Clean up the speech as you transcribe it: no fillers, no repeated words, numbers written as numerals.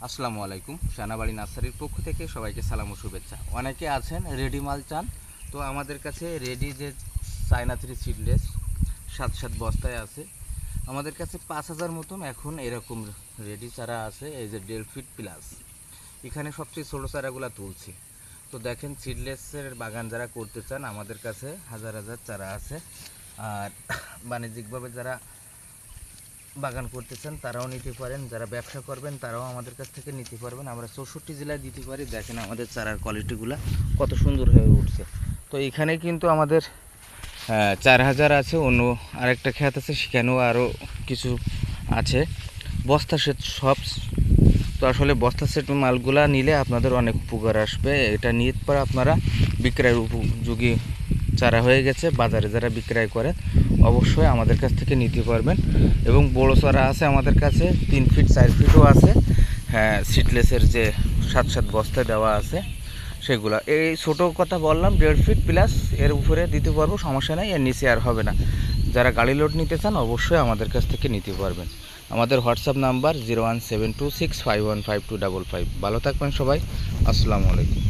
আসসালামু আলাইকুম। সেনাবাড়ি নার্সারির পক্ষ থেকে সবাইকে সালাম ও শুভেচ্ছা। অনেকে আছেন রেডি মাল চান, তো আমাদের কাছে রেডি যে চায়না থ্রি সিডলেস 7 বস্তায় আছে। আমাদের কাছে 5,000 মতন এখন এরকম রেডি চারা আছে। এই যে 1.5 ফিট প্লাস, এখানে সবচেয়ে ছোটো চারাগুলো তুলছি। তো দেখেন, সিডলেসের বাগান যারা করতে চান আমাদের কাছে হাজার হাজার চারা আছে। আর বাণিজ্যিকভাবে যারা বাগান করতে চান তারাও নিতে পারেন, যারা ব্যবসা করবেন তারাও আমাদের কাছ থেকে নিতে পারবেন। আমরা 64 জেলায় দিতে পারি। দেখেন আমাদের চারার কোয়ালিটিগুলো কত সুন্দর হয়ে উঠছে। তো এখানে কিন্তু আমাদের 4,000 আছে, অন্য আরেকটা ক্ষেত আছে সেখানেও আরও কিছু আছে। বস্তা সেট সব, তো আসলে বস্তা সেট মালগুলা নিলে আপনাদের অনেক উপকার আসবে। এটা নিয়ে পর আপনারা বিক্রয়ের উপযোগী চারা হয়ে গেছে। বাজারে যারা বিক্রয় করে অবশ্যই আমাদের কাছ থেকে নিতে পারবেন। এবং বড় চারা আছে আমাদের কাছে, 3 ফিট 4 ফিটও আছে। হ্যাঁ, সিডলেসের যে 7 বস্তায় দেওয়া আছে সেগুলো। এই ছোটো কথা বললাম 1.5 ফিট প্লাস, এর উপরে দিতে পারবো, সমস্যা নেই, এর নিচে আর হবে না। যারা গাড়ি লোড নিতে চান অবশ্যই আমাদের কাছ থেকে নিতে পারবেন। আমাদের হোয়াটসঅ্যাপ নাম্বার 01726515255। ভালো থাকবেন সবাই। আসসালামু আলাইকুম।